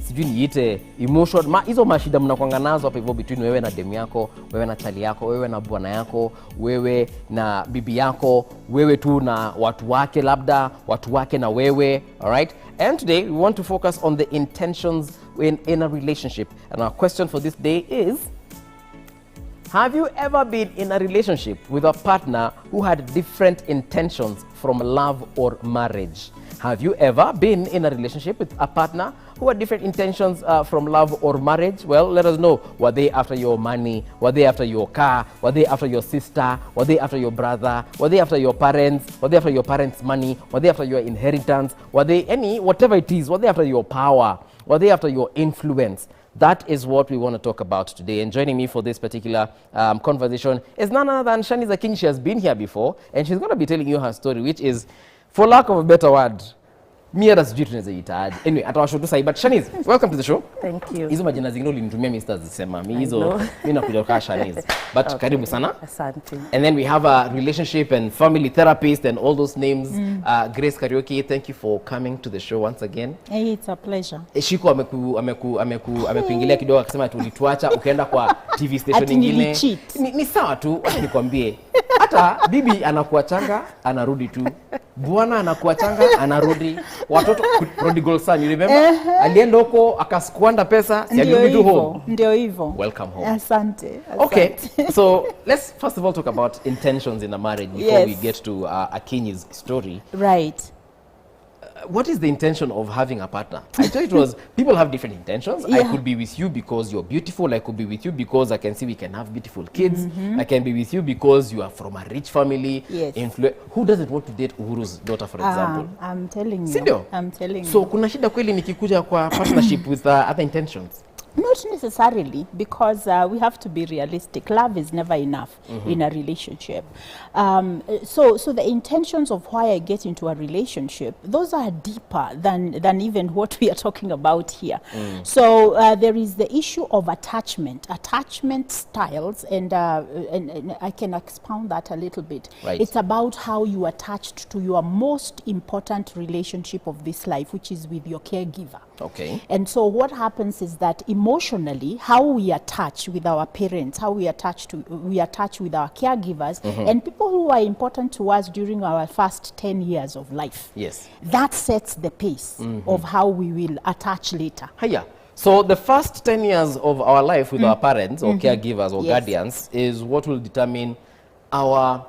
sijui niite emotion hizo mashida mnakuanga nazo hapo hivyo between wewe na demu yako, wewe na chali yako, wewe na bwana yako, wewe na bibi yako, wewe tu na watu wake, labda watu wake na wewe. All right, and today we want to focus on the intentions in a relationship, and our question for this day is, have you ever been in a relationship with a partner who had different intentions from love or marriage? Have you ever been in a relationship with a partner who had different intentions from love or marriage? Well, let us know. Were they after your money? Were they after your car? Were they after your sister? Were they after your brother? Were they after your parents? Were they after your parents' money? Were they after your inheritance? Were they whatever it is? Were they after your power? Were they after your influence? That is what we want to talk about today. And joining me for this particular conversation is none other than Shania King. She has been here before, and she's going to be telling you her story, which is, for lack of a better word, hata sijui tunaweza itaje. Anyway, atawashoto sahi, but Shanice, welcome to the show. Thank you. Hizo majina zingine ulinitumia Mr. Zisema. Mimi nakuja kwa Shanice. But okay. Karibu sana. Asante. And then we have a relationship and family therapist and all those names. Grace Kariuki, thank you for coming to the show once again. Hey, it's a pleasure. Shiko amekuingilia kidogo akisema tulituacha ukaenda kwa TV station nyingine. Ni sawa tu, acha nikwambie. Hata bibi anakuachanga anarudi tu. Bwana anakuachanga anarudi. Watoto prodigal son, you remember? Alienda huko akasquander pesa, si alirudi tu home. Ndio hivyo. Welcome home. Asante. Okay, so let's first of all talk about intentions in a marriage before we get to Akinyi's story. Right. What is the intention of having a partner? I thought it was, people have different intentions. Yeah. I could be with you because you're beautiful. I could be with you because I can see we can have beautiful kids. I can be with you because you are from a rich family. Yes. Who doesn't want to date Uhuru's daughter, for example? I'm telling you. Sindio? I'm telling you. So kuna shida kweli nikikuja kwa partnership with other intentions? Not necessarily, because we have to be realistic. Love is never enough in a relationship. So the intentions of why I get into a relationship, those are deeper than even what we are talking about here. So there is the issue of attachment styles, and I can expound that a little bit. Right. It's about how you attached to your most important relationship of this life, which is with your caregiver. Okay. And so what happens is that emotionally, how we attach with our parents, how we attach with our caregivers, and people who are important to us during our first 10 years of life. Yes. That sets the pace of how we will attach later. Hiya. So the first 10 years of our life with our parents or caregivers or guardians is what will determine our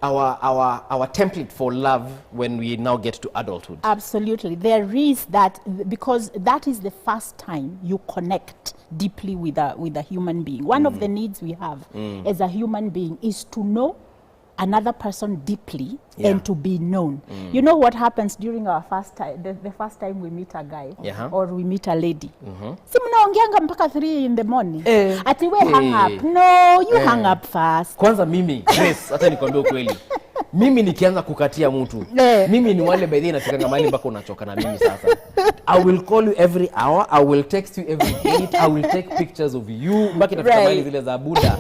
template for love when we now get to adulthood. Absolutely. There is that, because that is the first time you connect deeply with a human being. One of the needs we have as a human being is to know another person deeply and to be known. You know what happens during our first time, the first time we meet a guy or we meet a lady? Si mnaongeanga mpaka 3 in the morning. Ati we hang up. No, you hang up first. Kwanza mimi, Grace, hata nikwambie ukweli. Mimi nikianza kukatia mtu. Mimi ni wale by the way nafikanga mahali mpaka unachoka na mimi sasa. I will call you every hour, I will text you every date, I will take pictures of you. Mpaka nafika mahali zile za Buddha.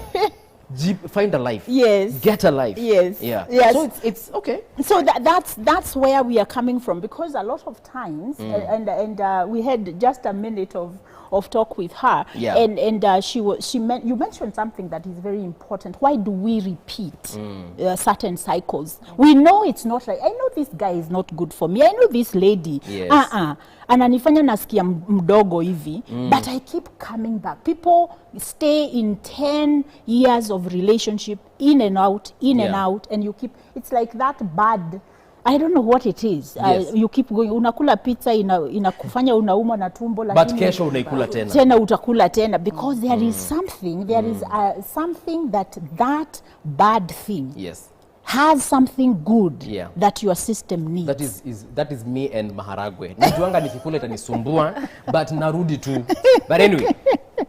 Find a life. Yes. Get a life. Yes. Yeah. Yes. So it's okay. So that's where we are coming from, because a lot of times, and we had just a minute of talk with her, and you mentioned something that is very important. Why do we repeat certain cycles? We know it's not right. I know this guy is not good for me. I know this lady. Yes. Ananifanya nasikia mdogo hivi, but I keep coming back. People stay in 10 years of relationship, in and out, and out, and you keep, it's like that bad, I don't know what it is. Yes. You keep going, unakula pizza inakufanya unauma na tumbo, lakini but kesho unaikula tena. Tena utakula tena, because there is something, something that bad thing has something good that your system needs. That is me and maharagwe. Nijuanga nikikula itanisumbua, but narudi tu. But anyway,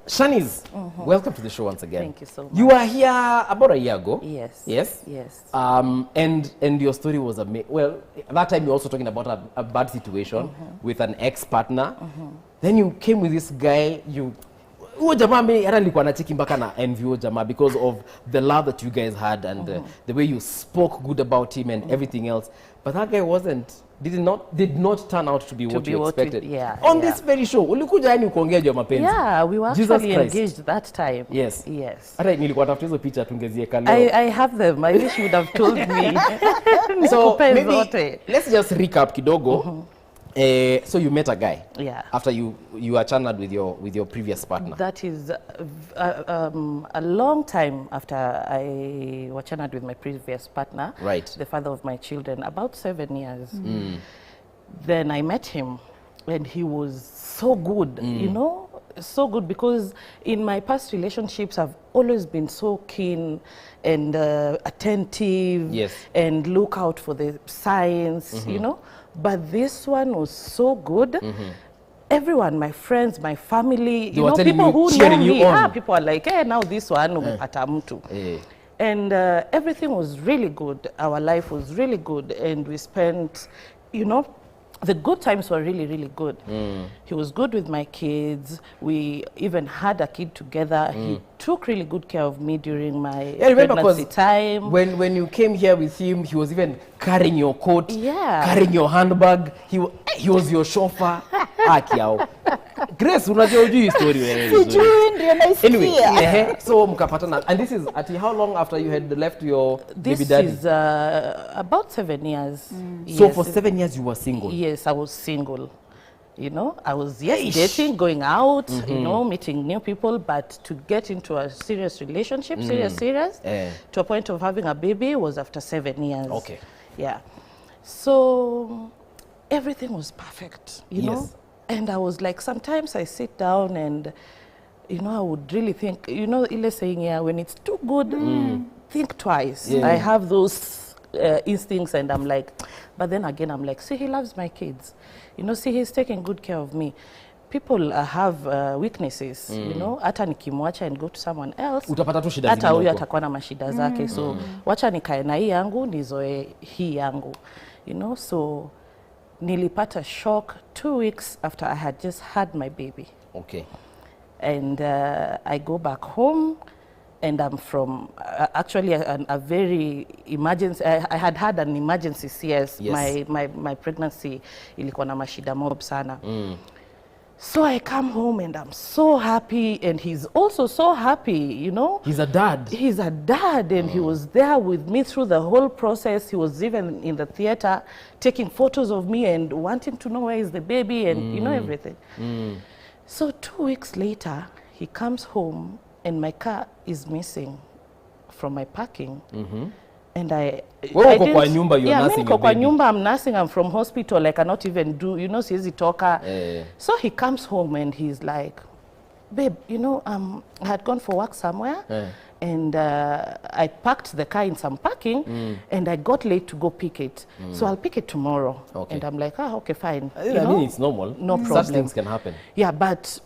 Shanice, welcome to the show once again. Thank you so much. You were here about a year ago. Yes. Yes? Yes. And your story was amazing. Well, at that time you were also talking about a bad situation with an ex-partner. Then you came with this guy, huyo jamaa mimi hata nilikuwa nacheki mpaka na envy huyo jamaa because of the love that you guys had and the way you spoke good about him and everything else. But that guy did not turn out to be what you expected. On this very show, ulikuja yani kuongea juu ya mapenzi. Yeah, we were actually engaged that time. Yes. Yes. Hata nilikuwa tafuta hizo picha tungezieka leo. I have them. I wish you would have told me. So maybe let's just recap kidogo. So you met a guy after you were channeled with your previous partner. That is a long time after I was channeled with my previous partner, right? The father of my children, about 7 years. Then I met him, and he was so good, you know, so good, because in my past relationships I've always been so keen and attentive, and look out for the signs, you know. But this one was so good. Everyone, my friends, my family, you know, people who know me, people are like, hey, now this one, and everything was really good. Our life was really good, and we spent, you know, the good times were really, really good. He was good with my kids. We even had a kid together. He took really good care of me during my pregnancy time. When you came here with him, he was even carrying your coat, carrying your handbag. He was your chauffeur. Grace, unajua hii story wewe. Sijui ndio naisikia. Anyway, so mkapatana. And this is at how long after you had left your baby daddy? This is about 7 years. So for 7 years you were single? Yes, I was single. You know, I was dating, going out, you know, meeting new people, but to get into a serious relationship, serious, to a point of having a baby was after 7 years. Okay. Yeah. So everything was perfect, you know? And I was like, sometimes I sit down and, you know, I would really think, you know, ile saying, when it's too good, think twice. I have those instincts, and I'm like, but then again, I'm like, see, he loves my kids. You know, see, he's taking good care of me. People have weaknesses, you know, hata nikimwacha and go to someone else, utapata tu shida hata huyu atakuwa na mashida zake. So wacha nikae na hii yangu, nizoe hii yangu, you know. So nilipata shock 2 weeks after I had just had my baby. Okay. And I go back home, and I'm from actually a very emergency. I had an emergency CS. My pregnancy ilikuwa na mashida mob sana. So I come home and I'm so happy, and he's also so happy, you know. He's a dad. He's a dad, and he was there with me through the whole process. He was even in the theater taking photos of me and wanting to know where is the baby and, you know, everything. So 2 weeks later, he comes home, and my car is missing from my parking. And I didn't, kwa nyumba, you're nursing your kwa baby. nyumba, I'm nursing, I'm from hospital, I cannot even do, you know, siwezi toka. So he comes home and he's like, babe, you know, I had gone for work somewhere, and I parked the car in some parking, and I got late to go pick it. So I'll pick it tomorrow. Okay. And I'm like, okay, fine. I mean, it's normal. No problem. Such things can happen. Yeah, but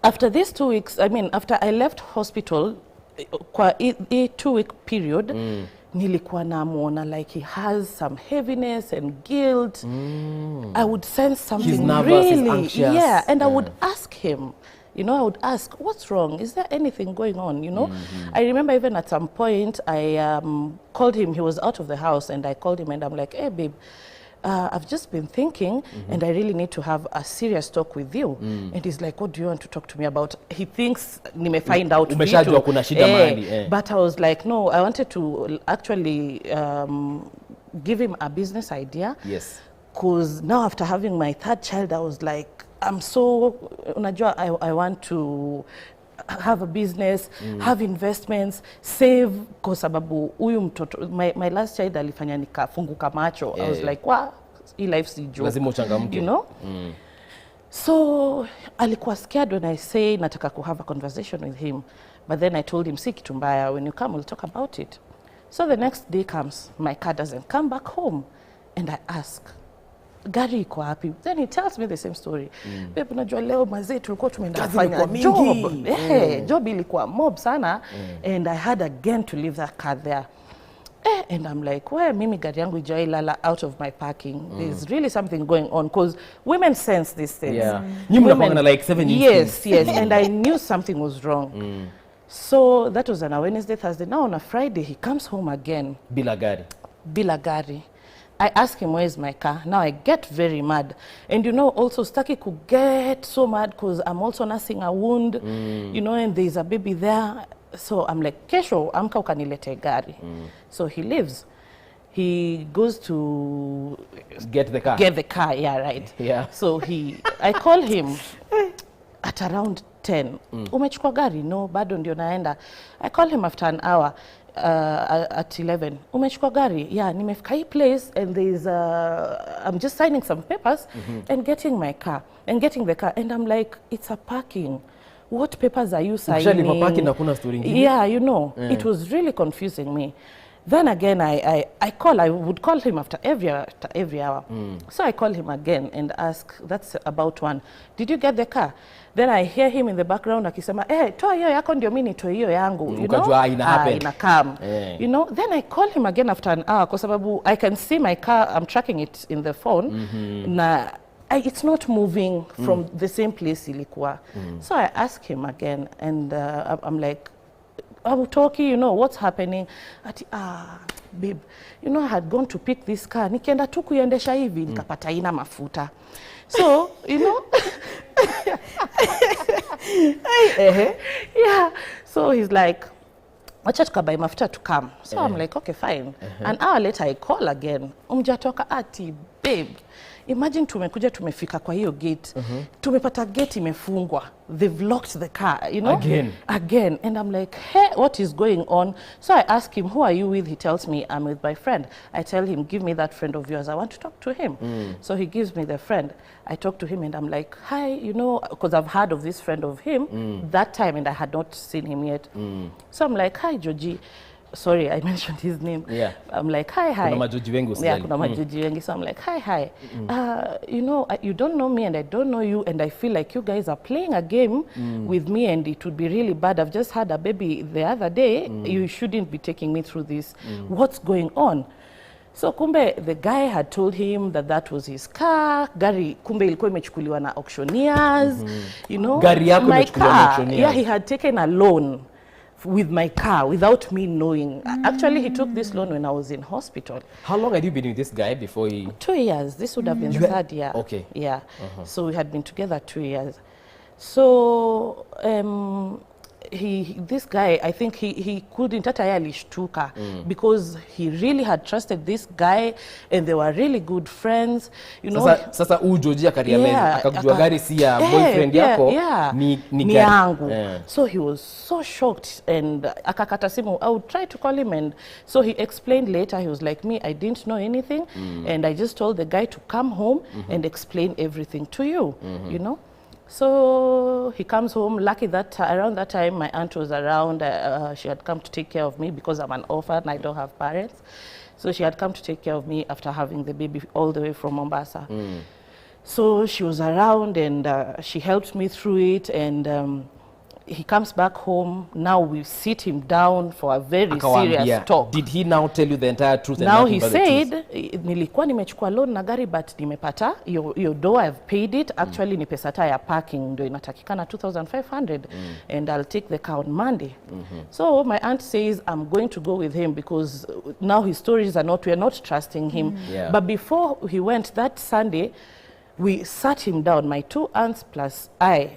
after these 2 weeks, I mean, after I left hospital, kwa a 2-week period, nilikuwa namuona like he has some heaviness and guilt. I would sense something. He's nervous, really, he's anxious. and I would ask him, you know, I would ask, what's wrong? Is there anything going on, you know? I remember even at some point, I called him, he was out of the house, and I called him and I'm like, hey, babe, I've just been thinking, and I really need to have a serious talk with you. And he's like, what do you want to talk to me about? He thinks nime find out umeshajua kuna shida mahali. But I was like, no, I wanted to actually give him a business idea. Yes. Because now after having my 3rd child, I was like, I'm so, unajua, I want to have a business, have investments, save, kwa sababu huyu mtoto, my last child alifanya nikafunguka macho. I was like, wow, hii life si joke. Lazima uchangamke. You know? So alikuwa scared when I say nataka ku have a conversation with him. But then I told him, si kitu mbaya, when you come, we'll talk about it. So the next day comes, my car doesn't come back home. And I ask, gari iko wapi? Then he tells me the same story. Babe, unajua leo mazee tulikuwa tumeenda kufanya job. Job ilikuwa mob sana. And I had again to leave that car there. And I'm like, well, mimi gari yangu ijai lala out of my parking. There's really something going on because women sense these things. Yeah. You mnakuanga like 7 inches. Yes. And I knew something was wrong. So that was on a Wednesday, Thursday. Now on a Friday, he comes home again. Bila gari. I ask him, where's my car? Now I get very mad. And you know, also Staki could get so mad because I'm also nursing a wound, you know, and there's a baby there. So I'm like, kesho, amka ukanilete gari. So he leaves. He goes to get the car. Yeah, right. Yeah. So I call him at around 10. Umechukua gari? No, bado ndio naenda. I call him after an hour. At 11, umechukua gari? Yeah, nimefika hii place and there's I'm just signing some papers and getting my car and getting the car, and I'm like, it's a parking. What papers are you signing? Parking hakuna story ingine. Yeah, you know, it was really confusing me. Then again, I would call him after every hour. So I call him again and ask, that's about 1. Did you get the car? Then I hear him in the background akisema, toa hiyo yako ndio mimi nitoe hiyo yangu. You know? Inakam. You know, then I call him again after an hour kwa sababu I can see my car, I'm tracking it in the phone. Na it's not moving from the same place ilikuwa. So I ask him again and I'm like, Toki, you know, what's happening? Ati, babe, you know, I had gone to pick this car. Nikienda tu kuiendesha hivi, nikapata ina mafuta. So, you know, yeah. So he's like, wacha tukabai mafuta to come. So I'm like, okay, fine. An hour later, I call again. Umjatoka ati, babe, imagine tumekuja tumefika kwa hiyo gate. Tumepata gate imefungwa. They've locked the car, you know? Again. And I'm like, hey, what is going on? So I ask him, who are you with? He tells me, I'm with my friend. I tell him, give me that friend of yours. I want to talk to him. So he gives me the friend. I talk to him and I'm like, hi, you know, because I've heard of this friend of him that time and I had not seen him yet. So I'm like, hi, Georgie. Sorry, I mentioned his name. Yeah. I'm like, hi. Kuna majuji wengi usijali. Yeah, kuna majuji wengi. So I'm like, hi. You know, you don't know me and I don't know you, and I feel like you guys are playing a game with me and it would be really bad. I've just had a baby the other day. You shouldn't be taking me through this. What's going on? So kumbe the guy had told him that was his car. Gari kumbe ilikuwa imechukuliwa na auctioneers. You know, gari yako imechukuliwa na auctioneers. Yeah, he had taken a loan with my car without me knowing. Actually, he took this loan when I was in hospital. How long had you been with this guy before he... 2 years. This would have been the 3rd year. Okay. Yeah. So we had been together 2 years. So this guy, I think he couldn't hata yeye alishtuka because he really had trusted this guy and they were really good friends, you know. Sasa Georgia akakujua gari si ya boyfriend yako ni yangu. So he was so shocked and akakata simu. I would try to call him, and so he explained later. He was like, me, I didn't know anything and I just told the guy to come home and explain everything to you, you know. So he comes home. Lucky that around that time my aunt was around. She had come to take care of me because I'm an orphan. I don't have parents. So she had come to take care of me after having the baby all the way from Mombasa. So she was around and she helped me through it, and he comes back home. Now we sit him down for a very serious talk. Did he now tell you the entire truth? Now he said, nilikuwa nimechukua loan na gari but nimepata your door, I've paid it. Actually ni pesa ya parking ndio inatakikana 2,500 and I'll take the car on Monday. So my aunt says I'm going to go with him because now his stories are not, we're not trusting him. But before he went that Sunday, we sat him down, my 2 aunts plus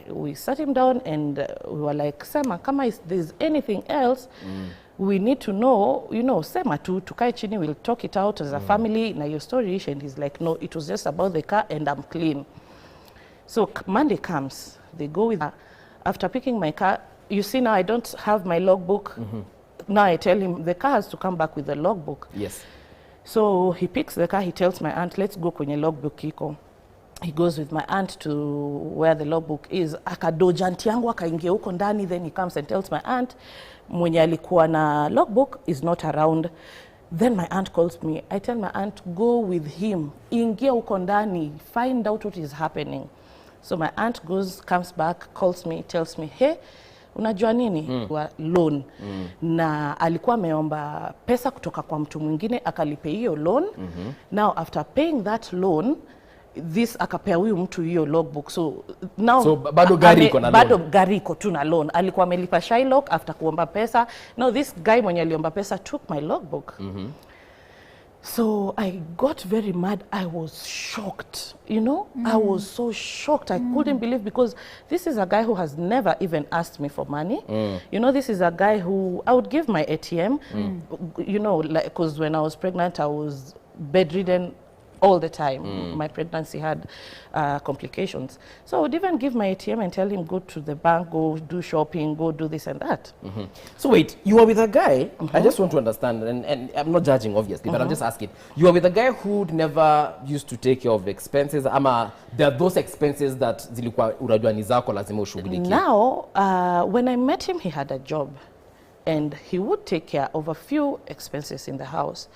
we sat him down and we were like, Sema, kama there's anything else, we need to know, you know, Sema tu, tukae chini, we'll talk it out as a family, na your story. And he's like, no, it was just about the car and I'm clean. So Monday comes, they go with her. After picking my car, you see now I don't have my logbook. Now I tell him the car has to come back with the logbook. Yes. So he picks the car, he tells my aunt, let's go kwenye logbook iko. He goes with my aunt to where the logbook is. Akadoja aunti yangu akaingia huko ndani, then he comes and tells my aunt mwenye alikuwa na logbook is not around. Then my aunt calls me. I tell my aunt, go with him. Ingia huko ndani, find out what is happening. So my aunt goes, comes back, calls me, tells me, hey, unajua nini? Wa loan. Na alikuwa ameomba pesa kutoka kwa mtu mwingine akalipe hiyo loan. Now after paying that loan, this akapea huyu mtu hiyo logbook. So now bado gari iko na loan. Bado gari iko tu na loan. Alikuwa amelipa Shylock after kuomba pesa. Now this guy mwenye aliomba pesa took my logbook. So I got very mad. I was shocked, you know. I was so shocked. I couldn't believe, because this is a guy who has never even asked me for money. You know, this is a guy who I would give my ATM, you know, like, because when I was pregnant, I was bedridden all the time. My pregnancy had complications. So I would even give my ATM and tell him, go to the bank, go do shopping, go do this and that. So wait, you were with a guy, I just want to understand, and I'm not judging obviously, but I'm just asking, you were with a guy who never used to take care of expenses, ama there are those expenses that zilikuwa unajua ni zako lazima ushughulikie? Now, when I met him, he had a job and he would take care of a few expenses in the house.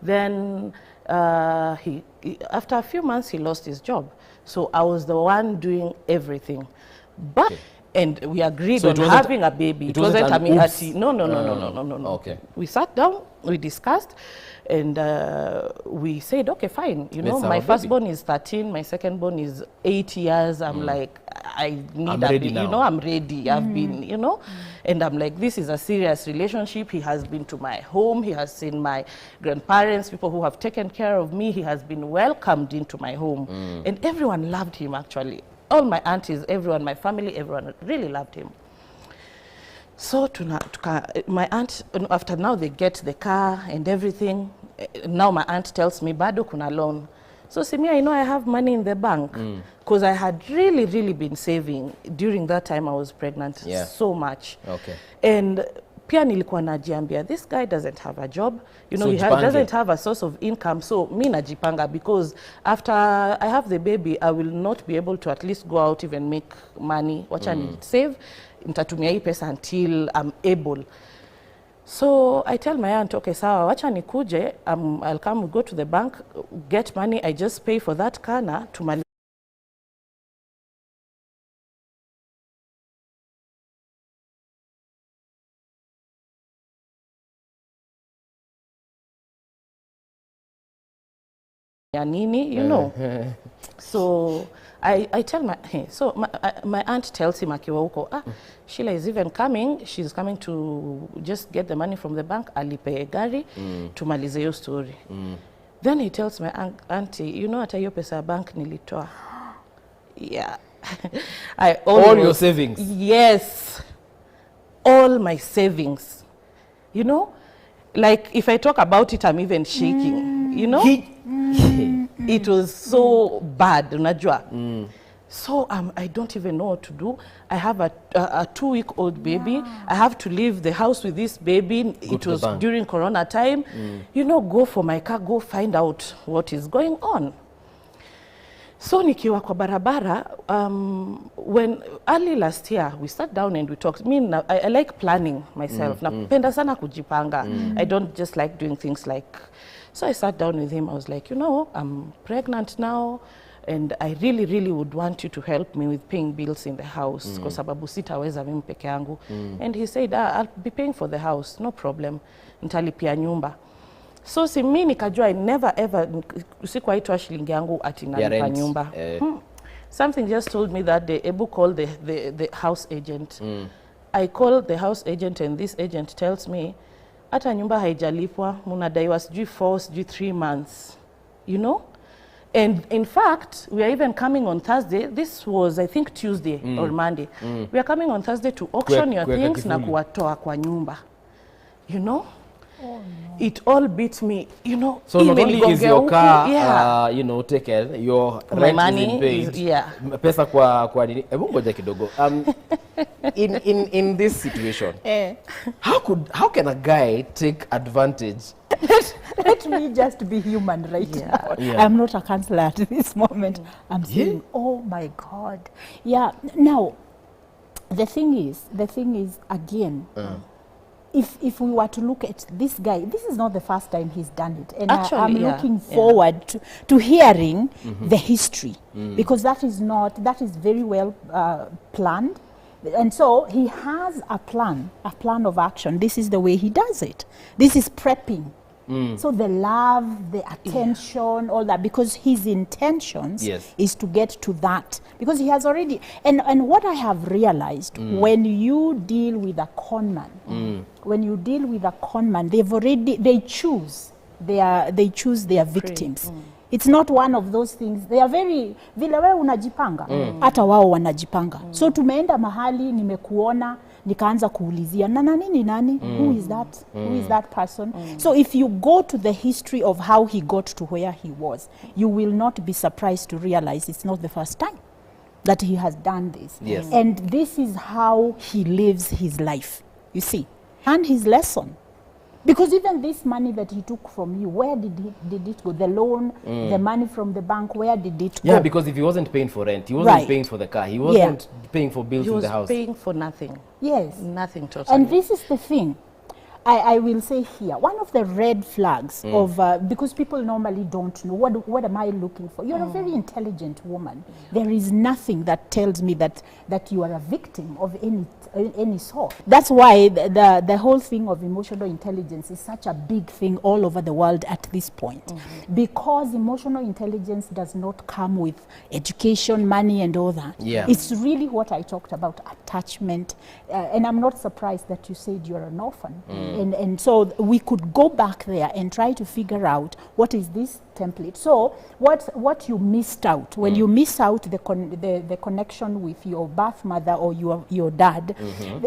Then after a few months, he lost his job. So I was the one doing everything. But, and we agreed on having a baby. It wasn't no. Okay. We sat down, we discussed, and we said, okay, fine. You know, my firstborn is 13, my secondborn is 8 years. I'm like, I need a baby. You know, I'm ready. I've been, you know, and I'm like, this is a serious relationship. He has been to my home. He has seen my grandparents, people who have taken care of me. He has been welcomed into my home. And everyone loved him, actually. All my aunties, everyone, my family, everyone really loved him. So my aunt, after now they get the car and everything, now my aunt tells me, bado kuna loan. So see me, I know I have money in the bank, because I had really been saving during that time I was pregnant so much. Okay. And pia nilikuwa najiambia, this guy doesn't have a job, you know, so he doesn't have a source of income, so mi najipanga, because after I have the baby, I will not be able to at least go out even make money. Wacha ni save, nitatumia hii pesa until I'm able. So I tell my aunt, okay, sawa, wacha nikuje, I'll come, go to the bank, get money, I just pay for that car na tumali. Ya nini, you know. So I tell my aunt tells him akiwa huko, Sheila is even coming, she's coming to just get the money from the bank, alipe gari, tumalize hiyo story. Then he tells my auntie, you know, hata hiyo pesa ya bank nilitoa. Yeah. All your savings? Yes. All my savings. You know, like if I talk about it, I'm even shaking, you know. It was so bad, unajua. So I don't even know what to do. I have a 2-week-old baby. I have to leave the house with this baby. It was during Corona time. You know, go for my car, go find out what is going on. So nikiwa kwa barabara, when early last year, we sat down and we talked. I like planning myself. Napenda sana kujipanga. I don't just like doing things like... So I sat down with him. I was like, you know, I'm pregnant now, and I really would want you to help me with paying bills in the house, kwa sababu sitaweza mimi peke yangu. And he said, I'll be paying for the house, no problem. Nitalipia nyumba. So si mimi nikajua, I never ever sikuwaitwa shilingi yangu ati nalipa nyumba. Something just told me that day, Ebu called the house agent. I called the house agent, and this agent tells me, hata nyumba haijalipwa, munadaiwa sijui 4, sijui 3 months, you know. And in fact, we are even coming on Thursday. This was, I think, Tuesday or Monday. We are coming on Thursday to auction your things na kuwatoa kwa nyumba, you know. Oh, no. It all beat me, you know. So not only is your car, you know, taken, your rent money is paid. Pesa kwa nini? Hebu ngoja kidogo. In this situation, how can a guy take advantage? Let me just be human right now. I'm not a counselor at this moment. I'm saying, oh my God. Yeah. Now, the thing is again. If we were to look at this guy, this is not the first time he's done it. And actually, I'm looking forward to hearing the history, because that is very well planned. And so he has a plan of action. This is the way he does it. This is prepping. So the love, the attention, all that, because his intentions is to get to that. Because he has already, and what I have realized, when you deal with a con man, they choose their victims. It's not one of those things. They are very, vile wewe unajipanga, hata wao wanajipanga. So tumeenda mahali, nimekuona, nikaanza kuulizia, nani? Who is that? Who is that person? So if you go to the history of how he got to where he was, you will not be surprised to realize it's not the first time that he has done this. Yes. And this is how he lives his life, you see, and his lesson. Because even this money that he took from you, where did it go? The loan, the money from the bank, where did it go? Yeah, because if he wasn't paying for rent, he wasn't paying for the car, he wasn't paying for bills in the house. He was paying for nothing. Yes. Nothing totally. And this is the thing. I will say here, one of the red flags of, because people normally don't know, what am I looking for? You're a very intelligent woman. There is nothing that tells me that you are a victim of any sort. That's why the whole thing of emotional intelligence is such a big thing all over the world at this point. Because emotional intelligence does not come with education, money, and all that. Yeah. It's really what I talked about, attachment. And I'm not surprised that you said you're an orphan. And so we could go back there and try to figure out what is this template. So what you missed out, when you miss out the connection with your birth mother or your dad,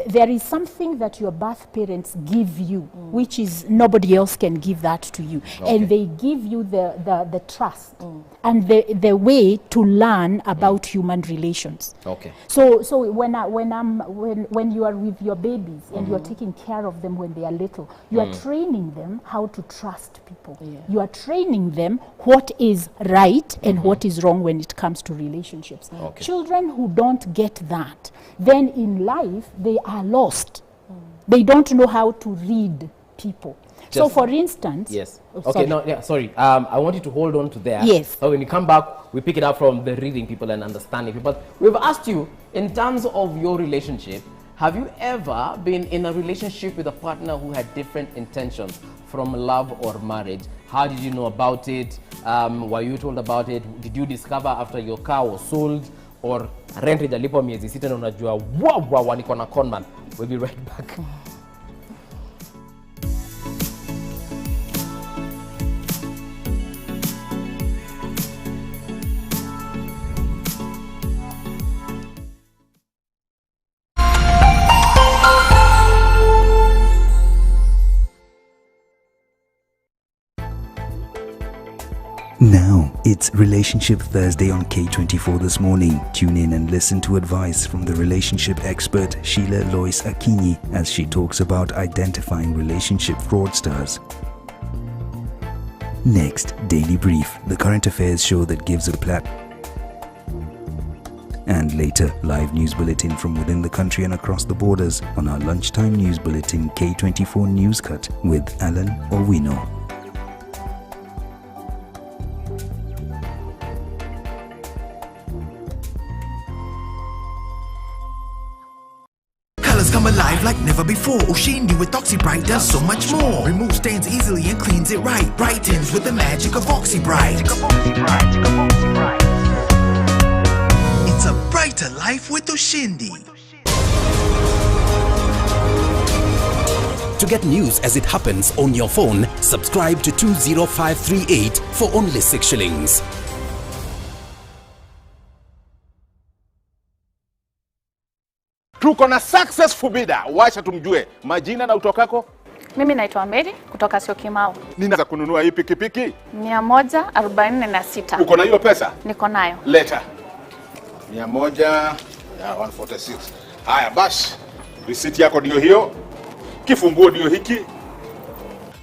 there is something that your birth parents give you, which is nobody else can give that to you. And they give you the trust and the way to learn about human relations. So when you are with your babies and you're taking care of them when they are little, you are training them how to trust people. You are training them what is right and what is wrong when it comes to relationships. Children who don't get that, then in life they are lost. They don't know how to read people. So for instance, I want you to hold on to there. Yes. So when you come back, we pick it up from the reading people and understanding people. We've asked you, in terms of your relationship, have you ever been in a relationship with a partner who had different intentions from love or marriage? How did you know about it? Were you told about it? Did you discover after your car was sold? Or rent ijalipo miezi 6 na unajua wow niko na conman? We'll be right back. Now, it's Relationship Thursday on K24 this morning. Tune in and listen to advice from the relationship expert Sheila Lois Akinyi as she talks about identifying relationship fraudsters. Next, Daily Brief, the current affairs show that gives a and later, live news bulletin from within the country and across the borders on our lunchtime news bulletin K24 News Cut with Alan Owino. Come alive like never before. Ushindi with Oxy Bright does so much more. Removes stains easily and cleans it right. Brightens with the magic of Oxy Bright. It's a brighter life with Ushindi. To get news as it happens on your phone, subscribe to 20538 for only 6 shillings. Tuko na successful bidder. Wacha tumjue majina na utokako. Mimi naitwa Mary kutoka Syokimau. Ninaweza kununua hii pikipiki 146. Uko na hiyo pesa? Niko nayo. Leta 146. Haya basi, receipt yako ndio hiyo, kifunguo ndio hiki.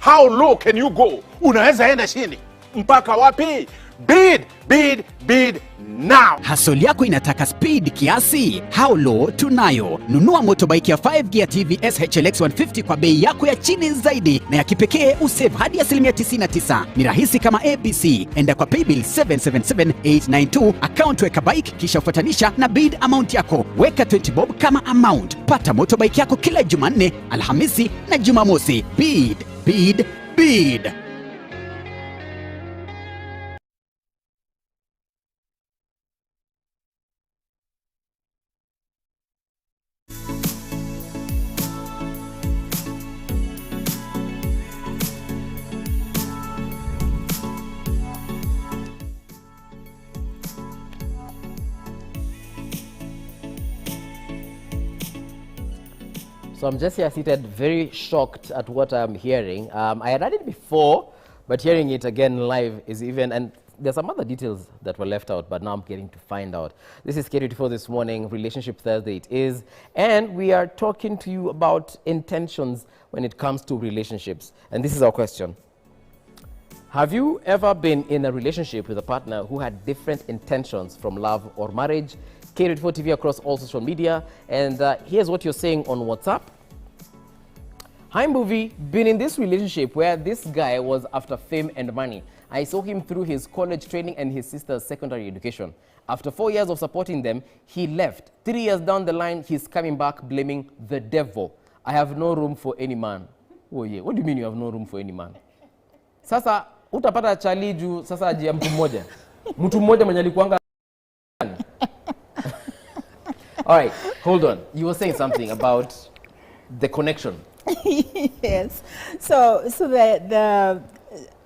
How low can you go? Unaweza enda chini mpaka wapi? Bid, bid, bid now. Hasoli yako inataka speed kiasi? Haulo tunayo. Nunua motorbike ya 5 gear TVS HLX 150 kwa bei yako ya chini zaidi na ya kipekee usave hadi 99%. Ni rahisi kama ABC. Enda kwa paybill 777892, account weka bike kisha fuatanisha na bid amount yako. Weka 20 bob kama amount. Pata motorbike yako kila Jumanne, Alhamisi na Jumamosi. Bid, bid, bid. So I'm just here seated, very shocked at what I'm hearing. I had heard it before, but hearing it again live is even, and there's some other details that were left out, but now I'm getting to find out. This is K24 this morning, Relationship Thursday it is, and we are talking to you about intentions when it comes to relationships. And this is our question. Have you ever been in a relationship with a partner who had different intentions from love or marriage? K24 TV across all social media. And here's what you're saying on WhatsApp. Hi, Movie. Been in this relationship where this guy was after fame and money. I saw him through his college training and his sister's secondary education. After 4 years of supporting them, he left. 3 years down the line, he's coming back blaming the devil. I have no room for any man. Oh yeah, what do you mean you have no room for any man? Sasa, utapata chali juu sasa ajia mtu mmoja. Mtu mmoja mwenye alikuanga. All right, hold on. You were saying something about the connection. Yes. So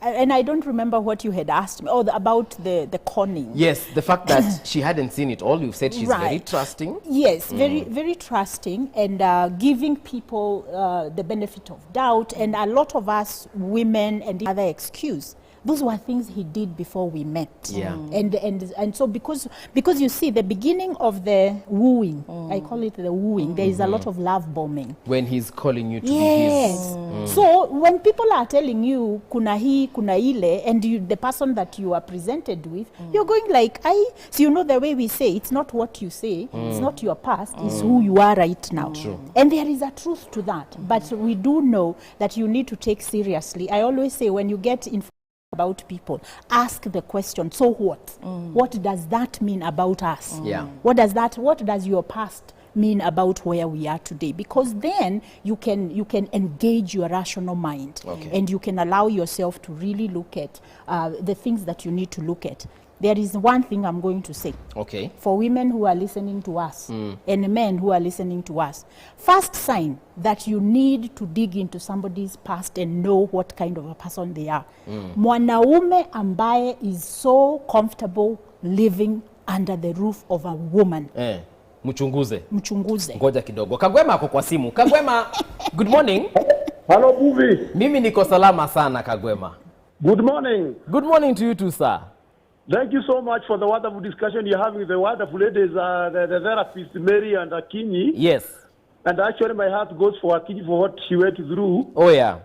and I don't remember what you had asked me. Oh, about the conning. Yes, the fact that she hadn't seen it all. You've said she's very trusting. Yes, very trusting, and giving people the benefit of doubt. And a lot of us women and the other excuse. Those were things he did before we met. Yeah. And so because you see the beginning of the wooing, I call it the wooing, there is a lot of love bombing. When he's calling you to be his. So when people are telling you kuna hii, kuna ile, and the person that you are presented with, you're going like, so you know the way we say, it's not what you say, it's not your past, it's who you are right now. True. And there is a truth to that. But we do know that you need to take seriously. I always say when you get information about people, ask the question, so what? What does that mean about us? Yeah. What does your past mean about where we are today? Because then you can engage your rational mind, and you can allow yourself to really look at the things that you need to look at. There is one thing I'm going to say. Okay. For women who are listening to us and men who are listening to us, first sign that you need to dig into somebody's past and know what kind of a person they are. Mwanaume ambaye is so comfortable living under the roof of a woman. Mchunguze. Ngoja kidogo. Kagwema ako kwa simu. Kagwema, good morning. Hello, Movie. Mimi niko salama sana, Kagwema. Good morning. Good morning to you too, sir. Thank you so much for the wonderful discussion you're having with the wonderful ladies, the therapist Mary and Akinyi. Yes. And actually my heart goes for Akinyi for what she went through. Oh yeah.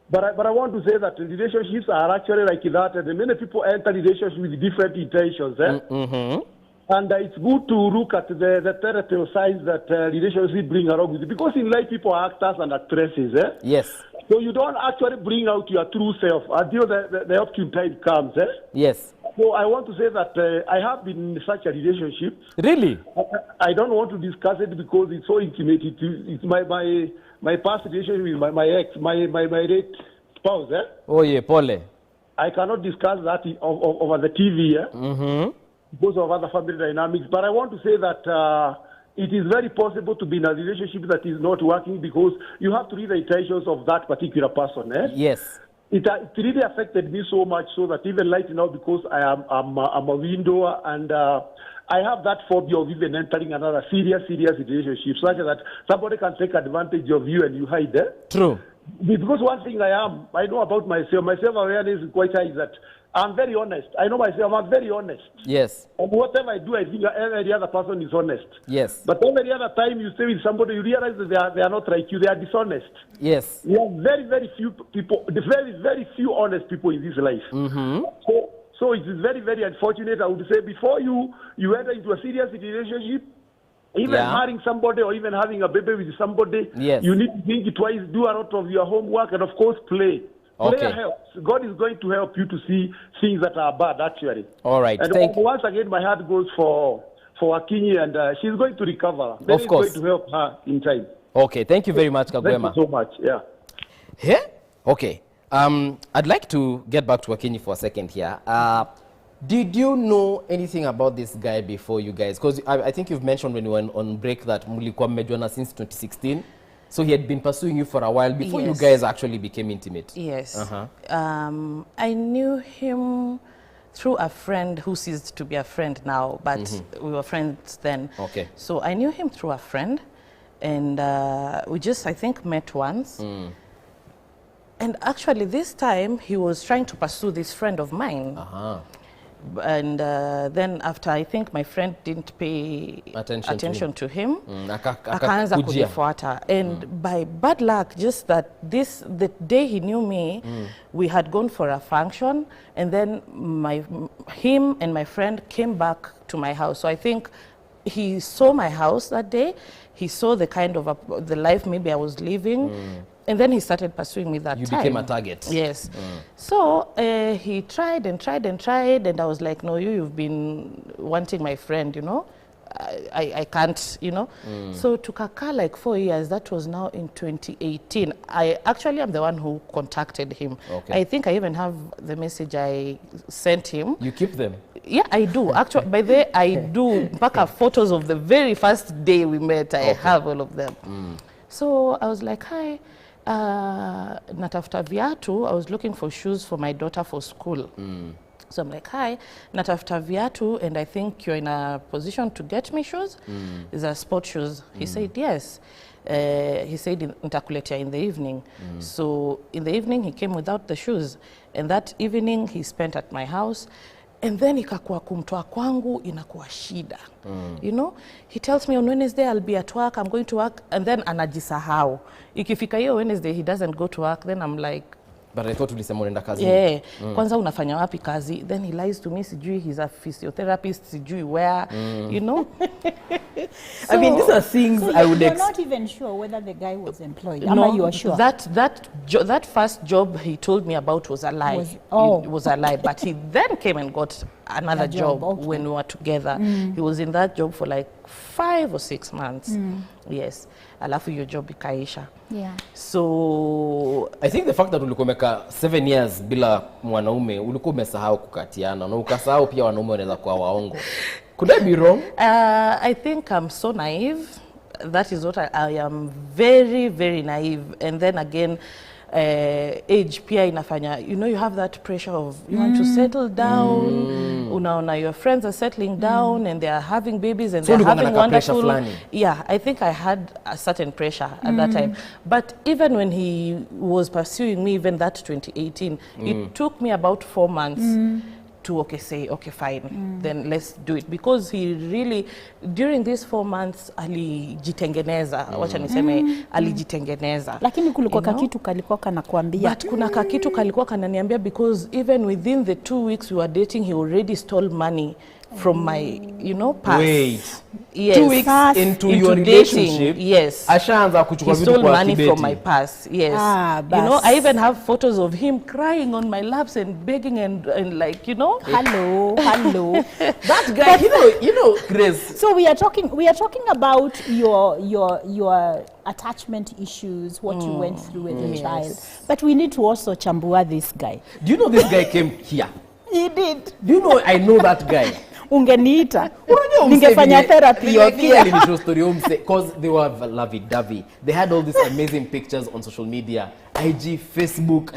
But I want to say that relationships are actually like that, and many people enter relationships with different intentions. And it's good to look at the territorial signs that relationships bring along with it. Because in life, people are actors and actresses. Yes. So you don't actually bring out your true self until the opportune time comes. Yes. So I want to say that I have been in such a relationship. Really? I don't want to discuss it because it's so intimate. It's my past relationship with my ex, my late spouse. Oh yeah, Pole. I cannot discuss that over the TV. Because of other family dynamics. But I want to say that it is very possible to be in a relationship that is not working because you have to read the intentions of that particular person. Yes. It really affected me so much so that even right now, because I'm a windower and I have that phobia of even entering another serious relationship, such that somebody can take advantage of you and you hide there. True. Because one thing I know about myself, my self-awareness is quite high, is that I'm very honest. I know myself, I'm very honest. Yes. And whatever I do, I think every other person is honest. Yes. But every other time you stay with somebody, you realize that they are not like you, they are dishonest. Yes. We have very few people, very few honest people in this life. So it is very, very unfortunate. I would say before you enter into a serious relationship, even marrying somebody or even having a baby with somebody, you need to think twice, do a lot of your homework, and of course play. Prayer helps. God is going to help you to see things that are bad, actually. All right. And once again, my heart goes for Akinyi, and she's going to recover. Then of course. It's going to help her in time. Okay. Thank you very much, Kagwema. Thank you so much. Yeah. Yeah? Okay. I'd like to get back to Akinyi for a second here. Did you know anything about this guy before you guys? Because I think you've mentioned when you were on break that mulikuwa mmejuana since 2016. So he had been pursuing you for a while before you guys actually became intimate. Yes. I knew him through a friend who ceased to be a friend now, but we were friends then. Okay. So I knew him through a friend, and we just, I think, met once. And actually this time he was trying to pursue this friend of mine. And then after I think my friend didn't pay attention to him, akaanza kujifuata. And by bad luck, just that the day he knew me, we had gone for a function, and then him and my friend came back to my house. So I think he saw my house that day. He saw the kind of the life maybe I was living. And then he started pursuing me that time. You became a target. Yes. So he tried and tried and tried, and I was like, no, you've been wanting my friend, you know. I can't, you know. So to kaka like 4 years, that was now in 2018. I actually am the one who contacted him. Okay. I think I even have the message I sent him. You keep them? Yeah, I do. Actually, by the way, I do mpaka photos of the very first day we met. I have all of them. So I was like, hi. Natafuta viatu. I was looking for shoes for my daughter for school. So I'm like, hi, natafuta viatu, and I think you're in a position to get me shoes. These are sport shoes. He said, yes. He said, nitakuletea in the evening. So in the evening, he came without the shoes. And that evening, he spent at my house. And then ikakuwa kumtoa kwangu inakuwa shida. You know, he tells me on Wednesday I'll be at work, I'm going to work, and then anajisahau. Ikifika hiyo Wednesday he doesn't go to work, then I'm like, but I thought ulisema unaenda kazi. Yeah. Kwanza unafanya wapi kazi? Then he lies to me, sijui he's a physiotherapist, sijui where, you know. I mean, these are things I would You're not even sure whether the guy was employed. No, you are sure? That first job he told me about was a lie. It was a lie. But he then came and got another job when we were together. He was in that job for like 5 or 6 months. Yes. Alafu your job ikaisha. Yeah. So I think the fact that ulikuwa umeka 7 years bila mwanaume, ulikuwa umesahau kukatiana na ukasahau pia wanaume wanaweza kuwa waongo. Could I be wrong? I think I'm so naive. That is what I am, very, very naive. And then again, age pia inafanya, you know, you have that pressure of you want to settle down. Unaona your friends are settling down and they are having babies and so they're having wonderful. Yeah, I think I had a certain pressure at that time. But even when he was pursuing me, even that 2018, it took me about 4 months to say, okay, fine, then let's do it. Because he really, during these 4 months, alijitengeneza, wacha niseme, alijitengeneza. Lakini kulikuwa kakitu kalikuwa kanakuambia. But kuna kakitu kalikuwa kananiambia, because even within the 2 weeks we were dating, he already stole money from my, you know, past. Wait. Yes. 2 weeks into your relationship, yes. Ashaanza kuchukua vitu kwa kibeti. He stole money from my past, yes. You know, I even have photos of him crying on my laps and begging and like, you know. Hello. That guy, you know, Grace. So we are talking about your attachment issues, what you went through with your child. But we need to also chambua this guy. Do you know this guy came here? He did. Do you know I know that guy? Ungeniita. Ningefanya therapy yokia. Because they were lovey-dovey. They had all these amazing pictures on social media, IG, Facebook.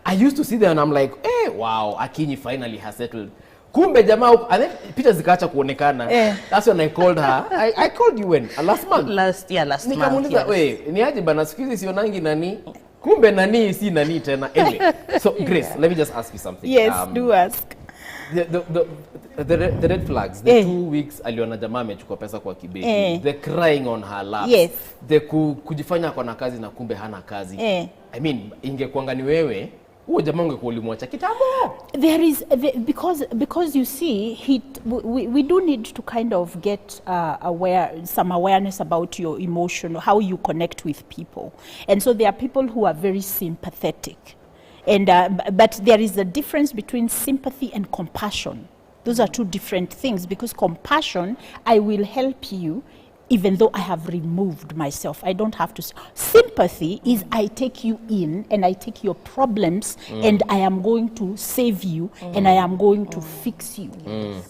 I used to see them and I'm like, hey, wow, Akinyi finally has settled. Kumbe jamaa, I think pictures zikaacha kuonekana. That's when I called her. I called you when? Last month? Last month. Nikamuuliza, we, ni aje bana, siku hizi sionangi nani? Kumbe nani si nani tena. Anyway, so Grace, let me just ask you something. Yes, do ask. The red flags, the 2 weeks aliona jamaa amechukua pesa kwa kibeti, the crying on her lap, yes. the kujifanya kwa na kazi na kumbe hana kazi. I mean, ingekuanga ni wewe, Huyo jamaa ungekuwa ulimwacha kitambo. There is because you see we do need to kind of get some awareness about your emotion, how you connect with people. And so there are people who are very sympathetic. And but there is a difference between sympathy and compassion. Those are two different things, because compassion, I will help you even though I have removed myself. I don't have to. Sympathy is I take you in and I take your problems and I am going to save you and I am going to fix you.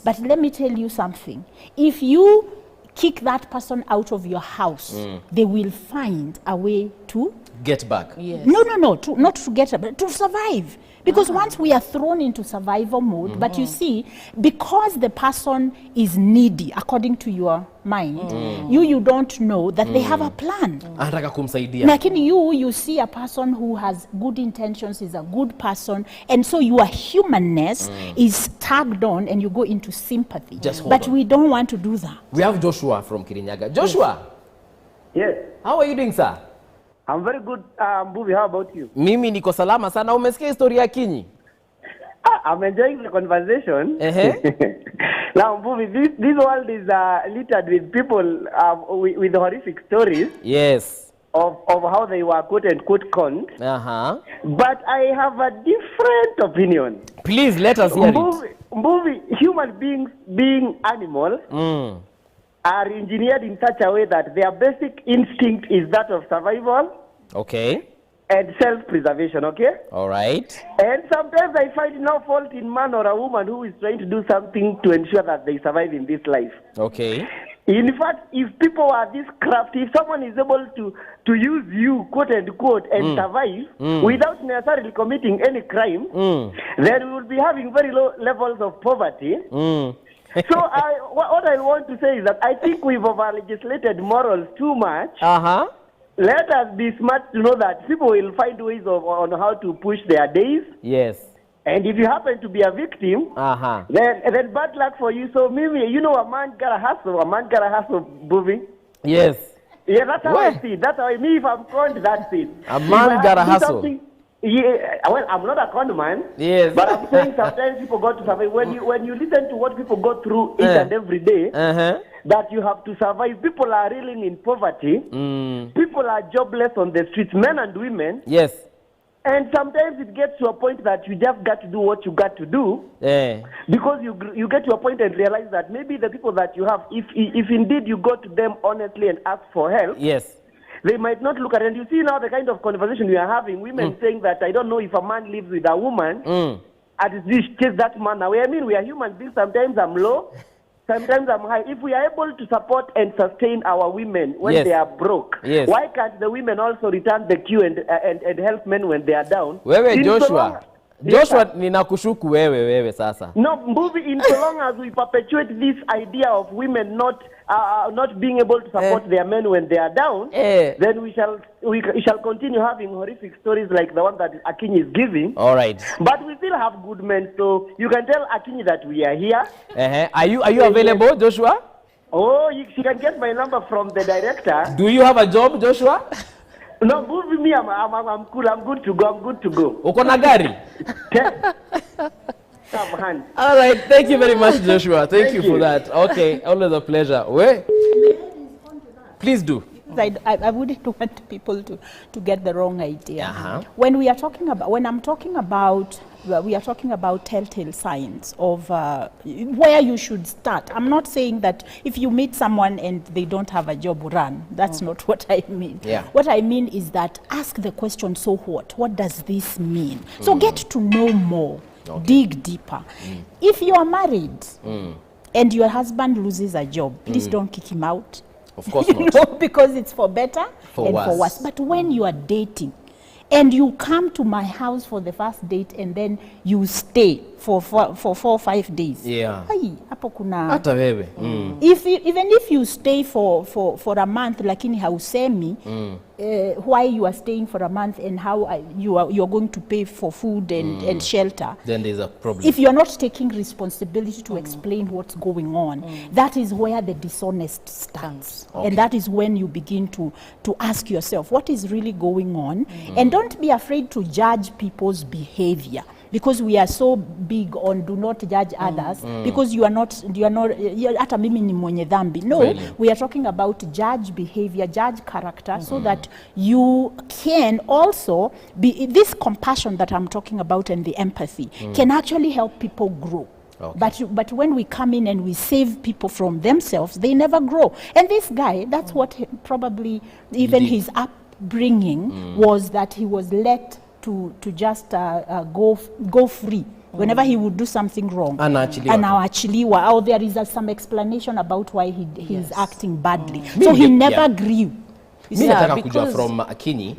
But let me tell you something. If you kick that person out of your house, they will find a way to get back. Yes. No, not to get back, to survive. Because once we are thrown into survival mode, but you see, because the person is needy, according to your mind, you don't know that they have a plan. Anataka kumsaidia. Lakini you see a person who has good intentions, is a good person, and so your humanness is tagged on and you go into sympathy. But we don't want to do that. We have Joshua from Kirinyaga. Joshua. Yes. How are you doing, sir? I'm very good, Mbuvi. How about you? Mimi niko salama sana. Umesikia historia ya Kinyi? I'm enjoying the conversation. Now, Mbuvi, this world is littered with people with horrific stories. Yes. Of how they were quote-unquote conned. But I have a different opinion. Please, let us hear it. Mbuvi, human beings being animals are engineered in such a way that their basic instinct is that of survival. Okay. And self-preservation, okay? All right. And sometimes I find no fault in man or a woman who is trying to do something to ensure that they survive in this life. Okay. In fact, if people are this crafty, if someone is able to use you, quote unquote, and survive without necessarily committing any crime, then we will be having very low levels of poverty. So what I want to say is that I think we've over-legislated morals too much. Let us be smart to know that people will find ways on how to push their days. Yes. And if you happen to be a victim, then bad luck for you. So maybe, you know, a man gotta hustle, moving. Yes. Yeah, that's how I see it. That's how me, if I'm conned, that's it. A man gotta hustle. Yeah, well, I'm not a con man. Yes. But I'm saying sometimes people got to survive. When you listen to what people go through each and every day, that you have to survive. People are reeling in poverty. People are jobless on the streets, men and women. Yes. And sometimes it gets to a point that you just got to do what you got to do. Because you get to a point and realize that maybe the people that you have, if indeed you go to them honestly and ask for help, they might not look at it. And you see now the kind of conversation we are having, women saying that I don't know if a man lives with a woman, at least chase that man away. I mean, we are human beings. Sometimes I'm low, sometimes I'm high. If we are able to support and sustain our women when they are broke, why can't the women also return the cue and help men when they are down? Wewe Joshua, Joshua, ninakushuku wewe sasa. No, movie in so long as we perpetuate this idea of women not being able to support their men when they are down, then we shall continue having horrific stories like the one that Akinyi is giving. All right. But we still have good men, so you can tell Akinyi that we are here. Are you available, Joshua? Oh, she can get my number from the director. Do you have a job, Joshua? No, move me. I'm cool. I'm good to go. Uko na gari? All right. Thank you very much, Joshua. Thank you for that. Okay. Always a pleasure. Please do. I wouldn't want people to get the wrong idea. When we are talking about, we are talking about telltale signs of where you should start. I'm not saying that if you meet someone and they don't have a job, run. That's not what I mean. What I mean is that ask the question, so what? What does this mean? So get to know more. Dig deeper. If you are married and your husband loses a job, please don't kick him out. Of course not. Because it's for better and for worse. But when you are dating and you come to my house for the first date and then you stay for 4 or 5 days. Hapo kuna hata wewe. Even if you stay for a month lakini hausemi why you are staying for a month and how you're going to pay for food and shelter, then there's a problem. If you're not taking responsibility to explain what's going on, that is where the dishonest starts. And that is when you begin to ask yourself what is really going on. And don't be afraid to judge people's behavior, because we are so big on do not judge others because you are not hata mimi ni mwenye dhambi. No, really. We are talking about judge behavior, judge character, so that you can also be, this compassion that I'm talking about and the empathy can actually help people grow. Okay. But when we come in and we save people from themselves, they never grow. And this guy, that's what probably even his upbringing was, that he was let to just go free whenever he would do something wrong. Anaachiliwa, or there is some explanation about why he's acting badly. So he never grew. Mimi nataka kujua from Akinyi,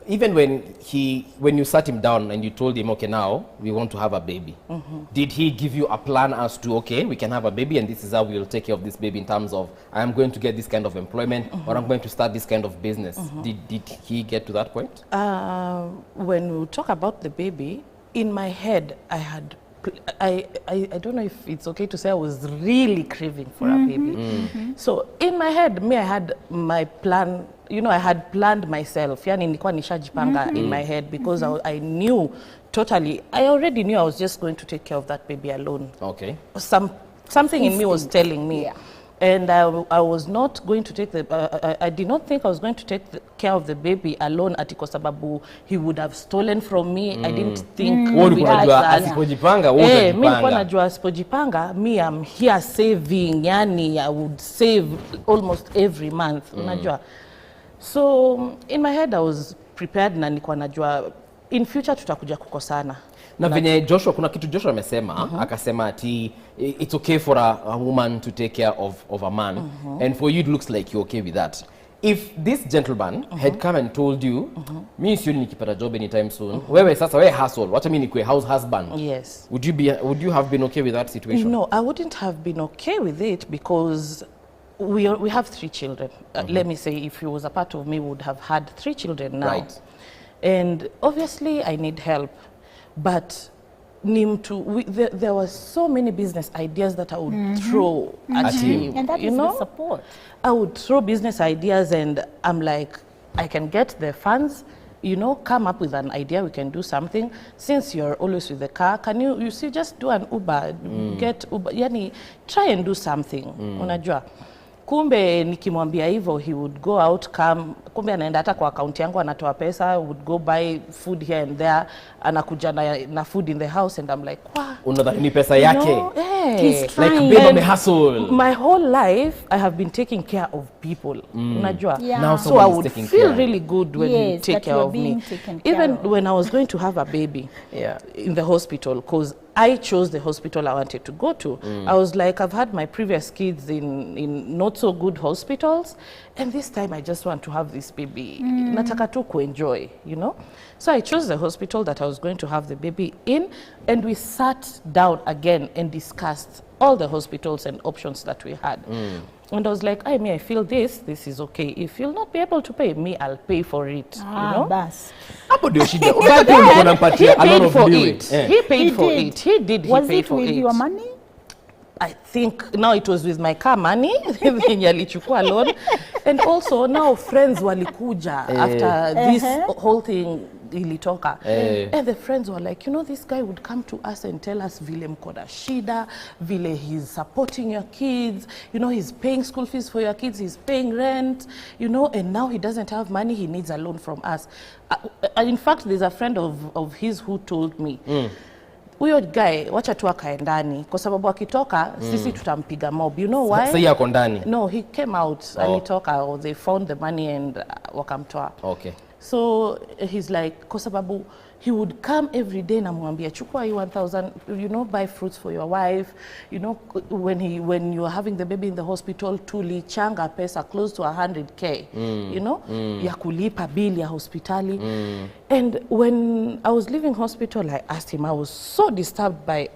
even when you sat him down and you told him, okay, now we want to have a baby, did he give you a plan as to, okay, we can have a baby and this is how we will take care of this baby in terms of, I am going to get this kind of employment or I'm going to start this kind of business? Did he get to that point? When we talk about the baby, in my head, I don't know if it's okay to say I was really craving for a baby. So in my head, I had my plan. You know, I had planned myself. Yani nilikuwa nishajipanga in my head, because I knew totally. I already knew I was just going to take care of that baby alone. Okay. Something in me was telling me. Yeah. And I was not going to take I did not think I was going to take care of the baby alone ati kwa sababu he would have stolen from me. I didn't think asipojipanga mimi nilikuwa najua asipojipanga, me I'm here saving, yani I would save almost every month, unajua. So in my head I was prepared na nilikuwa najua in future tutakuja kukosana. Na venye Joshua, kuna kitu Joshua amesema, akasema ati it's okay for a woman to take care of a man, and for you it looks like you're okay with that. If this gentleman had come and told you, mimi sioni nikipata job anytime soon, wewe sasa wewe hustle, wacha mimi nikuwe house husband. Yes. Would you have been okay with that situation? No, I wouldn't have been okay with it, because we have 3 children. Let me say, if he was a part of me, we would have had 3 children now. Right. And obviously I need help. But there were so many business ideas that I would throw at him. And that is the support. I would throw business ideas and I'm like, I can get the funds, you know, come up with an idea, we can do something. Since you're always with the car, can you see, just do an Uber, get Uber, yani, try and do something, unajua. Kumbe nikimwambia hivyo, he would go out, kumbe anaenda hata kwa account yangu anatoa pesa, would go buy food here and there, anakuja na food in the house, and I'm like, wow. Unadhani ni pesa yake? No, he's like baby hustle. My whole life I have been taking care of people, unajua. Yeah. So I would feel really good when you take care of me. Even when I was going to have a baby in the hospital, because I chose the hospital I wanted to go to. I was like, I've had my previous kids in not so good hospitals, and this time I just want to have this baby. Nataka tu kuenjoy, you know? So I chose the hospital that I was going to have the baby in, and we sat down again and discussed all the hospitals and options that we had. And I was like, I feel this is okay. If you'll not be able to pay me, I'll pay for it, you know? But then, he paid for it. He paid for it. He paid for it. Was it with your money? I think now it was with my car money. Alichukua loan. And also now friends walikuja after this whole thing ilitoka. And the friends were like, you know, this guy would come to us and tell us vile mko na shida, vile he's supporting your kids, you know, he's paying school fees for your kids, he's paying rent, you know, and now he doesn't have money, he needs a loan from us. In fact, there's a friend of his who told me, huyo guy wacha tu akae ndani kwa sababu akitoka sisi tutampiga mob. You know why? Sasa yako ndani. No, he came out, alitoka, or they found the money and wakamtoa. Okay. So he's like, kwa sababu he would come every day na mwambia chukua hii 1,000, you know, buy fruits for your wife, you know, when you are having the baby in the hospital, tulichanga pesa close to 100K, you know, ya kulipa bill ya hospitali. And when I was leaving hospital, I asked him, I was so disturbed by,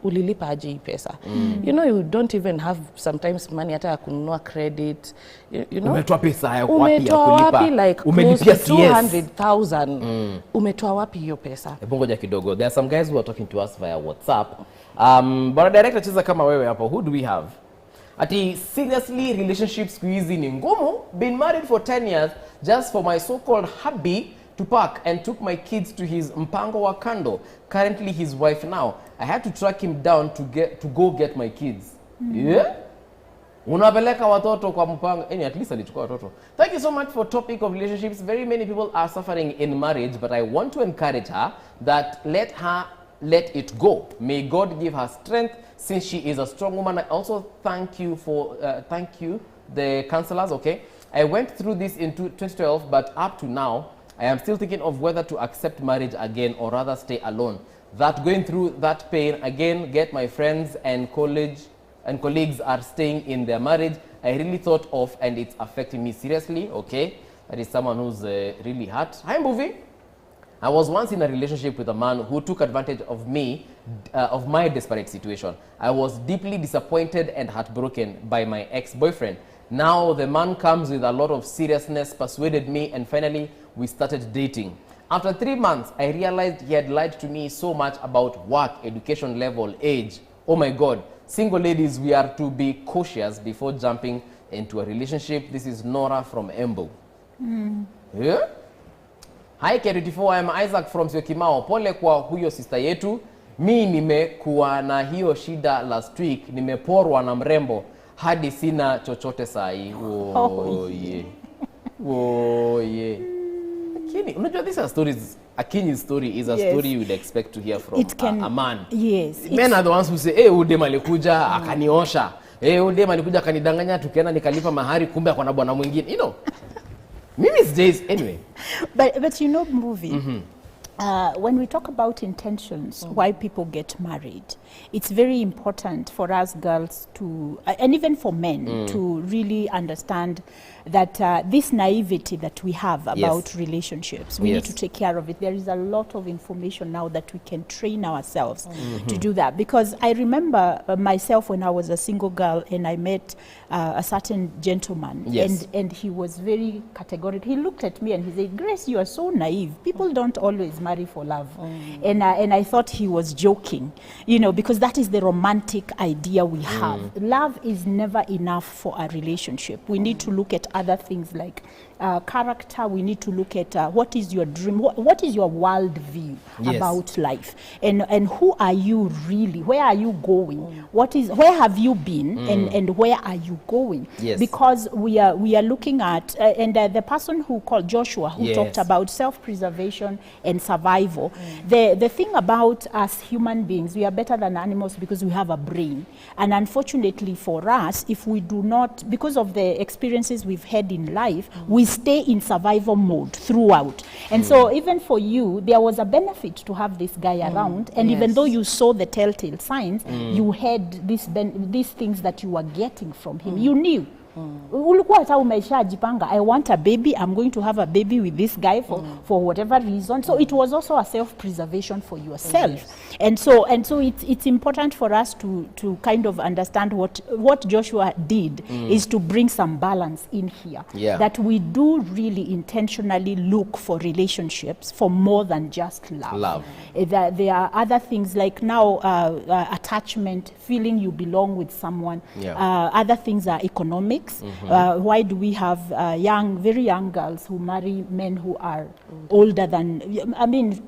ulilipa aje hii pesa? You know, you don't even have sometimes money hata ya kununua credit, you know. Umetoa pesa ya wapi ya kulipa? Like close to 200,000. Umetoa wapi hiyo pesa? Ngoja kidogo. There are some guys who are talking to us via WhatsApp. Bwana director, cheza kama wewe hapo. Who do we have? Ati seriously relationship siku hizi ni ngumu. Been married for 10 years just for my so-called hubby to park and took my kids to his mpango wa kando. Currently his wife now. I had to track him down to go get my kids. Yeah? Unapeleka watoto kwa mpango. At least alichukua watoto. Thank you so much for topic of relationships. Very many people are suffering in marriage, but I want to encourage her that let it go. May God give her strength since she is a strong woman. I also thank you, the counselors, okay? I went through this in 2012, but up to now, I am still thinking of whether to accept marriage again or rather stay alone. That going through that pain, again, get my friends and colleagues are staying in their marriage. I really thought of, and it's affecting me seriously, okay? That is someone who's really hurt. Hi, Movie. I was once in a relationship with a man who took advantage of me, of my desperate situation. I was deeply disappointed and heartbroken by my ex-boyfriend. Now the man comes with a lot of seriousness, persuaded me, and finally we started dating. After 3 months, I realized he had lied to me so much about work, education level, age. Oh my God. Single ladies, we are to be cautious before jumping into a relationship. This is Nora from Embu. Yeah? Hi K24, I'm Isaac from Syokimau. Pole kwa huyo sister yetu. Mi nimekuwa na hiyo shida last week. Nimeporwa na mrembo hadi sina chochote sahi. Oh yeah. Oh yeah. Akini, unajua these are stories. Akinyi's story is a story you would expect to hear from a man. Yes. Men are the ones who say, "Eh, udem alikuja akaniosha. Eh, udem alikuja akanidanganya tukienda nikalipa mahari kumbe akona bwana mwingine." You know. Mimi's days anyway. But you know, Movie, when we talk about intentions, why people get married, it's very important for us girls to, and even for men, to really understand that this naivety that we have about relationships, we need to take care of it. There is a lot of information now that we can train ourselves to do that. Because I remember myself when I was a single girl and I met a certain gentleman, and he was very categorical. He looked at me and he said, "Grace, you are so naive. People don't always marry for love." And I thought he was joking, you know, because that is the romantic idea we have. Love is never enough for a relationship. We need to look at other things like character. We need to look at what is your dream, what is your world view about life, and who are you really, where are you going, where have you been, and where are you going? Because we are looking at and the person who called Joshua, who talked about self-preservation and survival. The thing about us human beings, we are better than animals because we have a brain, and unfortunately for us, if we do not, because of the experiences we've had in life, we stay in survival mode throughout. And so even for you, there was a benefit to have this guy around, and even though you saw the telltale signs, you had these things that you were getting from him. You knew. Ulikuwa hata umeshajipanga, I want a baby, I'm going to have a baby with this guy for whatever reason. So it was also a self-preservation for yourself. And so it's important for us to kind of understand what Joshua did is to bring some balance in here. That we do really intentionally look for relationships for more than just love. There are other things like now attachment, feeling you belong with someone. Other things are economics. Why do we have very young girls who marry men who are older than,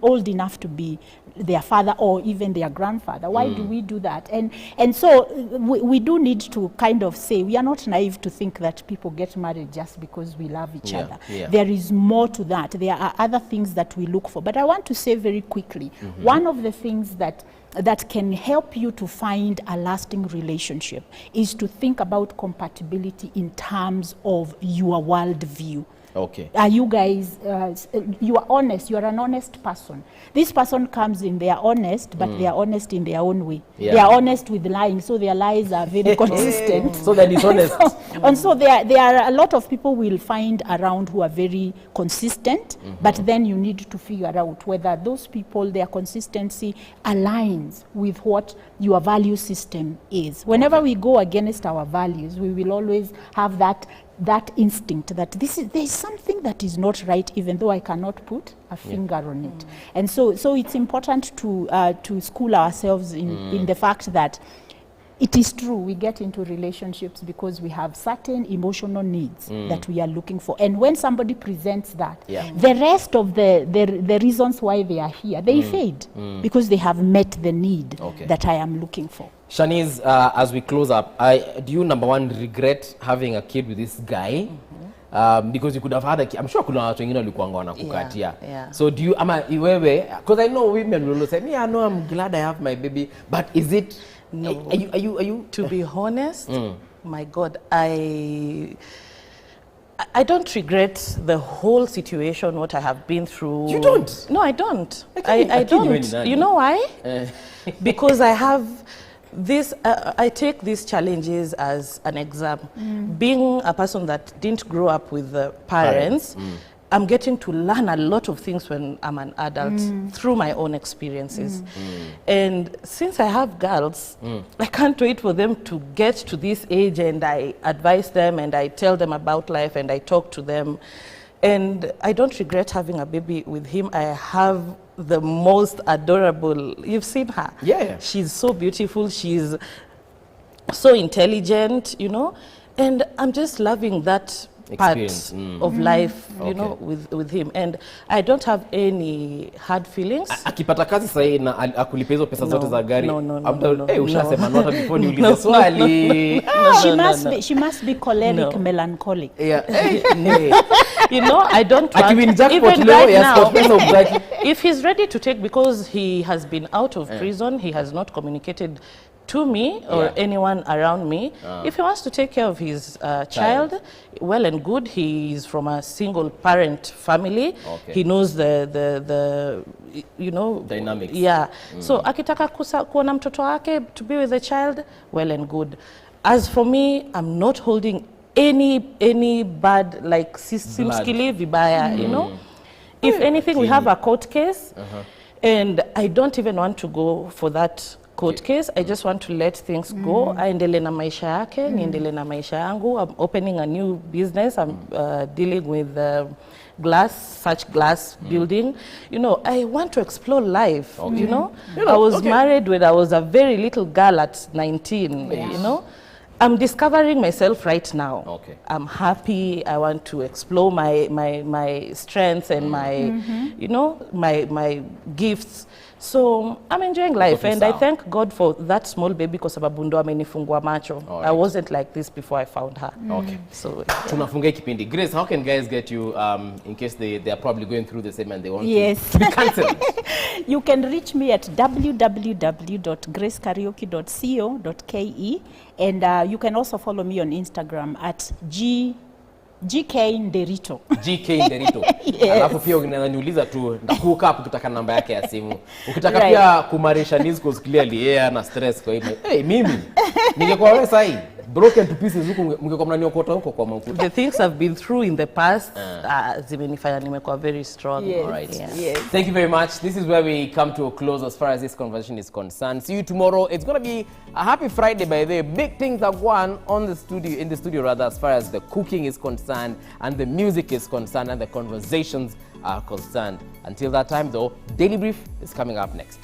old enough to be their father or even their grandfather? Why do we do that? And so we do need to kind of say, we are not naive to think that people get married just because we love each other. There is more to that. There are other things that we look for. But I want to say very quickly, one of the things that can help you to find a lasting relationship is to think about compatibility in terms of your worldview. Okay. Are you guys, you are honest, you are an honest person. This person comes in, they are honest, but they are honest in their own way. They are honest with lying, so their lies are very consistent. So they're dishonest. And so there are a lot of people we'll find around who are very consistent, but then you need to figure out whether those people, their consistency aligns with what your value system is. Whenever we go against our values, we will always have that instinct that there's something that is not right, even though I cannot put a finger on it. And so it's important to school ourselves in the fact that it is true, we get into relationships because we have certain emotional needs that we are looking for. And when somebody presents that, the rest of the reasons why they are here, they fade because they have met the need that I am looking for. Shanice, as we close up, do you, number one, regret having a kid with this guy? Because you could have had a kid. I'm sure kuna watu wengine walikuwa wanakukatia. So do you, because I know women will say, I know I'm glad I have my baby, but is it, no. Are you to be honest, my God, I don't regret the whole situation, what I have been through. You don't? No, I don't. I don't. You know why? Because I have this, I take these challenges as an exam. Being a person that didn't grow up with the parents, I'm getting to learn a lot of things when I'm an adult through my own experiences. And since I have girls, I can't wait for them to get to this age, and I advise them and I tell them about life and I talk to them. And I don't regret having a baby with him. I have the most adorable, you've seen her. Yeah. She's so beautiful. She's so intelligent, you know, and I'm just loving that part of life, you know, with him, and I don't have any hard feelings. Akipata kazi sahi na akulipa hizo pesa zote za gari. Ushasema nota before niulize swali. She must be choleric, melancholic. Yeah. You know, I don't want, even right now, if he's ready to take, because he has been out of prison, he has not communicated to me or anyone around me. If he wants to take care of his child, well and good. He is from a single parent family. He knows the you know, dynamics. So akitaka kuona mtoto wake to be with the child, well and good. As for me, I'm not holding any bad, like simskili vibaya, you know. If anything, we have a court case, and I don't even want to go for that court case. I just want to let things go. Aendele na maisha yake, niendele na maisha yangu. I'm opening a new business. I'm dealing with glass building. You know, I want to explore life, you know. I was married when I was a very little girl at 19, you know. I'm discovering myself right now. I'm happy. I want to explore my strengths and my, you know, my gifts. So I'm enjoying life, and I thank God for that small baby kwa sababu ndo amenifungua macho. I wasn't like this before I found her. So tunafunga kipindi. Grace, how can guys get you in case they are probably going through the same and they want to be cancelled? You can reach me at www.gracekariuki.co.ke, and you can also follow me on Instagram at GK Nderito. GK Nderito. Alafu pia unaniuliza tu ndakuka hapo kutaka namba yake ya simu. Ukitaka pia kumarisha news cause clearly yeye ana stress kwa hivyo. Mimi ningekuwa wewe sahi broken to pieces huko mngekuwa mnaniokota huko kwa mafuta. The things I've been through in the past zimenifanya nimekuwa very strong. All right. Thank you very much. This is where we come to a close as far as this conversation is concerned. See you tomorrow. It's going to be a happy Friday, by the way. Big things are going on in the studio rather, as far as the cooking is concerned and the music is concerned and the conversations are concerned. Until that time though, Daily Brief is coming up next.